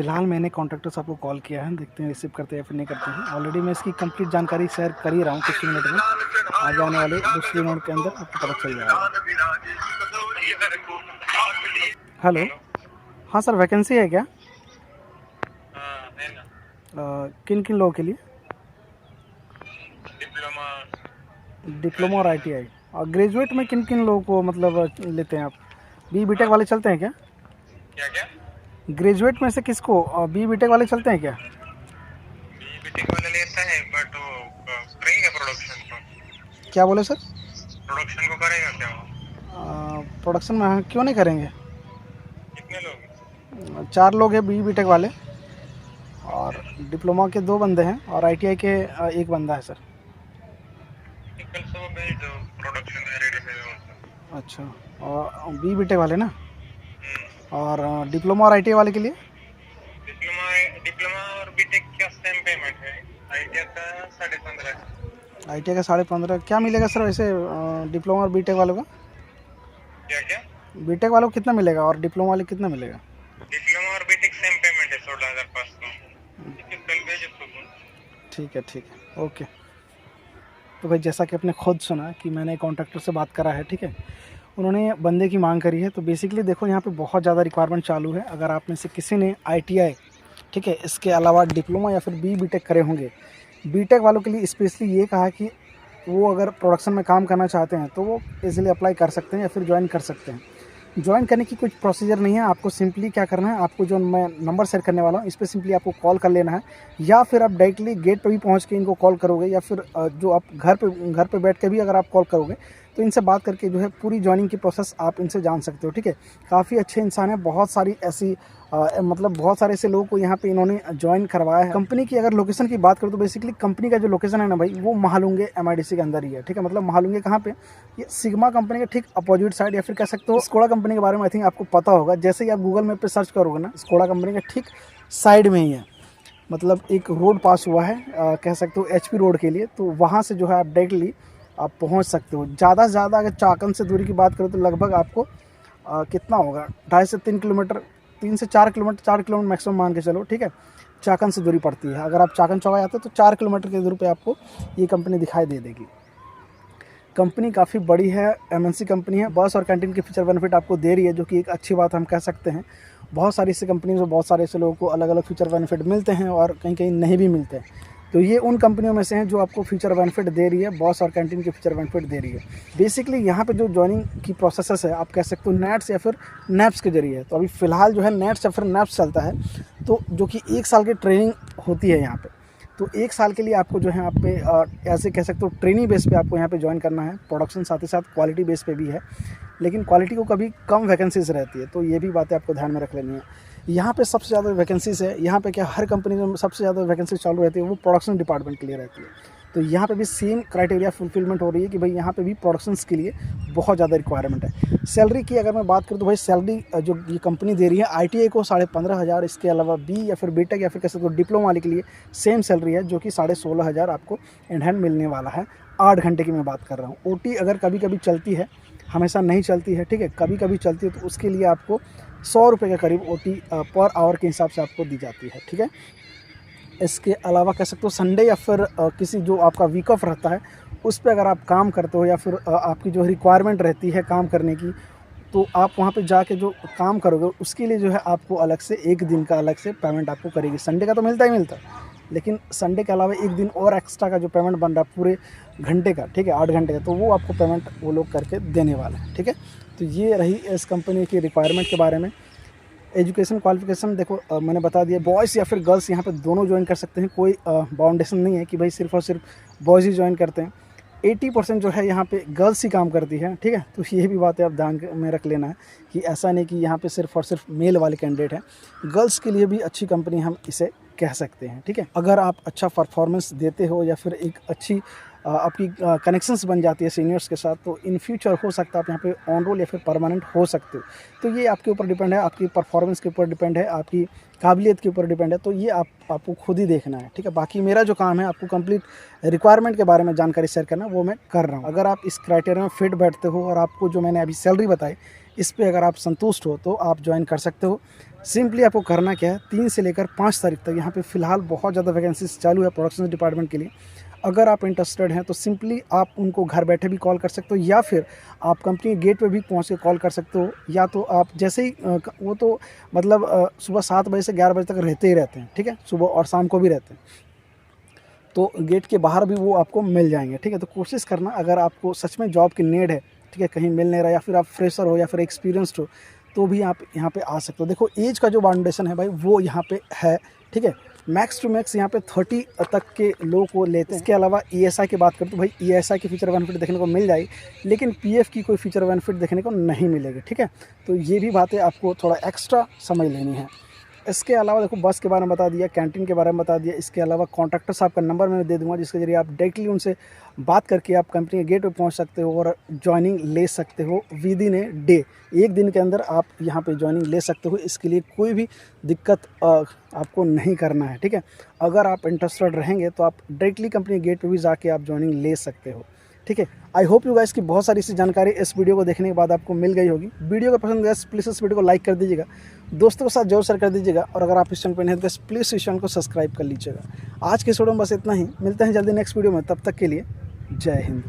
फ़िलहाल मैंने कॉन्ट्रैक्टर्स आपको कॉल किया है, देखते हैं रिसीव करते हैं या फिर नहीं करते हैं। ऑलरेडी मैं इसकी कंप्लीट जानकारी शेयर कर ही रहा हूँ, कुछ मिनट में आगे आने वाले 2 मिनट के अंदर आपको पता चल जाएगा। हेलो, हाँ सर, वैकेंसी है क्या? है ना। किन किन लोगों के लिए? डिप्लोमा और ITI। और ग्रेजुएट में किन किन लोगों को मतलब लेते हैं आप? BTech वाले चलते हैं क्या? क्या क्या? ग्रेजुएट में से किसको? BTech वाले चलते हैं क्या? बीटेक वाले लेता है बट वो करेगा प्रोडक्शन को। क्या बोले सर? प्रोडक्शन को करेगा क्या वो? प्रोडक्शन में हाँ, क्यों नहीं करेंगे? कितने लोग? 4 लोग हैं BTech वाले, और डिप्लोमा के 2 बंदे हैं, और ITI के 1 बंदा है सर। कल सुबह भेज दो, प्रोडक्शन रेडी है। अच्छा, और BTech वाले ना, और डिप्लोमा और ITI वाले के लिए? डिप्लोमा और बीटेक का सेम पेमेंट है। आईटीआई का 15.5। ITI का 15.5। क्या मिलेगा सर वैसे डिप्लोमा और BTech वालों का? क्या क्या? BTech वालों को कितना मिलेगा और डिप्लोमा वाले कितना मिलेगा? डिप्लोमा और बीटेक सेम पेमेंट है 16,500। कल भेज दो। ठीक है, ओके। तो भाई जैसा कि आपने खुद सुना कि मैंने कॉन्ट्रैक्टर से बात करा है, ठीक है, उन्होंने बंदे की मांग करी है। तो बेसिकली देखो, यहाँ पे बहुत ज़्यादा रिक्वायरमेंट चालू है। अगर आप में से किसी ने ITI, ठीक है, इसके अलावा डिप्लोमा या फिर BTech करे होंगे, BTech वालों के लिए स्पेशली ये कहा कि वो अगर प्रोडक्शन में काम करना चाहते हैं तो वो इजीली अप्लाई कर सकते हैं या फिर ज्वाइन कर सकते हैं। ज्वाइन करने की कुछ प्रोसीजर नहीं है, आपको सिंपली क्या करना है, आपको जो मैं नंबर शेयर करने वाला हूँ इस पर सिंपली आपको कॉल कर लेना है, या फिर आप डायरेक्टली गेट पे भी पहुँच के इनको कॉल करोगे, या फिर जो आप घर पे बैठ के भी अगर आप कॉल करोगे तो इनसे बात करके जो है पूरी ज्वाइनिंग की प्रोसेस आप इनसे जान सकते हो, ठीक है। काफ़ी अच्छे इंसान है, बहुत सारी ऐसी मतलब बहुत सारे ऐसे लोगों को यहाँ पे इन्होंने ज्वाइन करवाया है। कंपनी की अगर लोकेशन की बात करूँ तो बेसिकली कंपनी का जो लोकेशन है ना भाई, वो महालुंगे MIDC के अंदर ही है, ठीक है। मतलब महालुंगे कहाँ पे? ये सिग्मा कंपनी के ठीक अपोजिट साइड, या फिर कह सकते हो स्कोडा कंपनी के बारे में आई थिंक आपको पता होगा। जैसे ही आप गूगल मैप पे सर्च करोगे ना, स्कोडा कंपनी के ठीक साइड में ही है। मतलब एक रोड पास हुआ है, कह सकते हो HP रोड के लिए, तो वहाँ से जो है आप डायरेक्टली आप पहुँच सकते हो। ज़्यादा से ज़्यादा अगर चाकन से दूरी की बात करो तो लगभग आपको कितना होगा, 2.5 से 3 किलोमीटर, 3 से 4 किलोमीटर, 4 किलोमीटर मैक्सिमम मान के चलो, ठीक है, चाकन से दूरी पड़ती है। अगर आप चाकन चौक आते हो तो 4 किलोमीटर की दूरी पे आपको ये कंपनी दिखाई दे देगी। कंपनी काफ़ी बड़ी है, MNC कंपनी है, बस और कैंटीन के फीचर बेनिफिट आपको दे रही है, जो कि एक अच्छी बात हम कह सकते हैं। बहुत सारी ऐसी कंपनी में बहुत सारे ऐसे लोगों को अलग अलग फीचर बेनिफिट मिलते हैं और कहीं कहीं नहीं भी मिलते हैं। तो ये उन कंपनियों में से हैं जो आपको फीचर बेनिफिट दे रही है, बॉस और कैंटीन के फीचर बेनिफिट दे रही है। बेसिकली यहाँ पे जो ज्वाइनिंग की प्रोसेस है, आप कह सकते हो नेट्स या फिर नैप्स के जरिए है। तो अभी फ़िलहाल जो है नेट्स या फिर नैप्स चलता है, तो जो कि 1 साल की ट्रेनिंग होती है यहाँ पे। तो 1 साल के लिए आपको जो है यहाँ पे ऐसे कह सकते हो ट्रेनिंग बेस पे आपको यहाँ पे ज्वाइन करना है। प्रोडक्शन साथ ही साथ क्वालिटी बेस पे भी है, लेकिन क्वालिटी को कभी कम वैकेंसीज रहती है, तो ये भी बातें आपको ध्यान में रख लेनी है। यहाँ पे सबसे ज़्यादा वैकेंसीज है, यहाँ पे क्या हर कंपनी में सबसे ज़्यादा वैकेंसी चालू रहती है वो प्रोडक्शन डिपार्टमेंट के लिए रहती है। तो यहाँ पे भी सेम क्राइटेरिया फुलफिलमेंट हो रही है कि भाई यहाँ पे भी प्रोडक्शंस के लिए बहुत ज़्यादा रिक्वायरमेंट है। सैलरी की अगर मैं बात करूँ तो भाई सैलरी जो ये कंपनी दे रही है ITI को 15,500, इसके अलावा B या फिर BTech या फिर कह सकते हो डिप्लोमा वाले के लिए सेम सैलरी है, जो कि 16,500 आपको इन हैंड मिलने वाला है। 8 घंटे की मैं बात कर रहा हूँ। OT अगर कभी कभी चलती है, हमेशा नहीं चलती है, ठीक है, कभी कभी चलती है, तो उसके लिए आपको 100 रुपये के करीब OT पर आवर के हिसाब से आपको दी जाती है, ठीक है। इसके अलावा कह सकते हो संडे या फिर किसी जो आपका वीक ऑफ रहता है उस पे अगर आप काम करते हो, या फिर आपकी जो रिक्वायरमेंट रहती है काम करने की, तो आप वहाँ पे जाके जो काम करोगे उसके लिए जो है आपको अलग से 1 दिन का अलग से पेमेंट आपको करेगी। संडे का तो मिलता ही मिलता है, लेकिन संडे के अलावा 1 दिन और एक्स्ट्रा का जो पेमेंट बन रहा है पूरे घंटे का, ठीक है, 8 घंटे का, तो वो आपको पेमेंट वो लोग करके देने वाले हैं, ठीक है। तो ये रही इस कंपनी की रिक्वायरमेंट के बारे में। एजुकेशन क्वालिफिकेशन देखो मैंने बता दिया, बॉयज़ या फिर गर्ल्स यहाँ पे दोनों ज्वाइन कर सकते हैं। कोई बाउंडेशन नहीं है कि भाई सिर्फ और सिर्फ बॉयज़ ही ज्वाइन करते हैं। 80% जो है यहाँ पे गर्ल्स ही काम करती है, ठीक है। तो ये भी बातें आप ध्यान में रख लेना है कि ऐसा नहीं कि यहाँ पे सिर्फ और सिर्फ मेल वाले कैंडिडेट हैं, गर्ल्स के लिए भी अच्छी कंपनी हम इसे कह सकते हैं, ठीक है। अगर आप अच्छा परफॉर्मेंस देते हो या फिर एक अच्छी आपकी कनेक्शंस बन जाती है सीनियर्स के साथ, तो इन फ्यूचर हो सकता है आप यहाँ पे ऑन रोल या फिर परमानेंट हो सकते हो। तो ये आपके ऊपर डिपेंड है, आपकी परफॉर्मेंस के ऊपर डिपेंड है, आपकी काबिलियत के ऊपर डिपेंड है। तो ये आपको खुद ही देखना है, ठीक है। बाकी मेरा जो काम है आपको कंप्लीट रिक्वायरमेंट के बारे में जानकारी शेयर करना, वो मैं कर रहा हूँ। अगर आप इस क्राइटेरिया में फिट बैठते हो और आपको जो मैंने अभी सैलरी बताई इस पर अगर आप संतुष्ट हो तो आप ज्वाइन कर सकते हो। सिंपली आपको करना क्या है, 3 से लेकर 5 तारीख तक यहाँ पे फ़िलहाल बहुत ज़्यादा वैकेंसीज चालू है प्रोडक्शन डिपार्टमेंट के लिए। अगर आप इंटरेस्टेड हैं तो सिंपली आप उनको घर बैठे भी कॉल कर सकते हो, या फिर आप कंपनी के गेट पे भी पहुँच के कॉल कर सकते हो, या तो आप जैसे ही वो तो मतलब सुबह 7 बजे से 11 बजे तक रहते ही रहते हैं, ठीक है, सुबह और शाम को भी रहते हैं, तो गेट के बाहर भी वो आपको मिल जाएंगे, ठीक है। तो कोशिश करना, अगर आपको सच में जॉब की नीड है, ठीक है, कहीं मिल नहीं रहा, या फिर आप फ्रेशर हो या फिर एक्सपीरियंस्ड हो, तो भी आप यहाँ पे आ सकते हो। देखो एज का जो बाउंडेशन है भाई वो यहाँ पे है, ठीक है, मैक्स टू मैक्स यहाँ पे 30 तक के लोगों को लेते हैं। इसके अलावा ईएसआई की बात करें तो भाई ईएसआई की फीचर बेनिफिट देखने को मिल जाएगी, लेकिन पीएफ की कोई फीचर बेनिफिट देखने को नहीं मिलेगी, ठीक है। तो ये भी बातें आपको थोड़ा एक्स्ट्रा समझ लेनी है। इसके अलावा देखो बस के बारे में बता दिया, कैंटीन के बारे में बता दिया, इसके अलावा कॉन्ट्रैक्टर साहब का नंबर मैं दे दूंगा, जिसके जरिए आप डायरेक्टली उनसे बात करके आप कंपनी के गेट पे पहुंच सकते हो और ज्वाइनिंग ले सकते हो विद इन ए डे। एक दिन के अंदर आप यहाँ पे ज्वाइनिंग ले सकते हो, इसके लिए कोई भी दिक्कत आपको नहीं करना है, ठीक है। अगर आप इंटरेस्टेड रहेंगे तो आप डायरेक्टली कंपनी के गेट पर भी जाके आप ज्वाइनिंग ले सकते हो, ठीक है। आई होप यू गाइस की बहुत सारी सी जानकारी इस वीडियो को देखने के बाद आपको मिल गई होगी। वीडियो को पसंद आया प्लीज़ इस वीडियो को लाइक कर दीजिएगा, दोस्तों के साथ जरूर शेयर कर दीजिएगा, और अगर आप इस चैनल पर नहीं हैं तो प्लीज़ इस चैनल को सब्सक्राइब कर लीजिएगा। आज के वीडियो में बस इतना ही, मिलते हैं जल्दी नेक्स्ट वीडियो में, तब तक के लिए जय हिंद।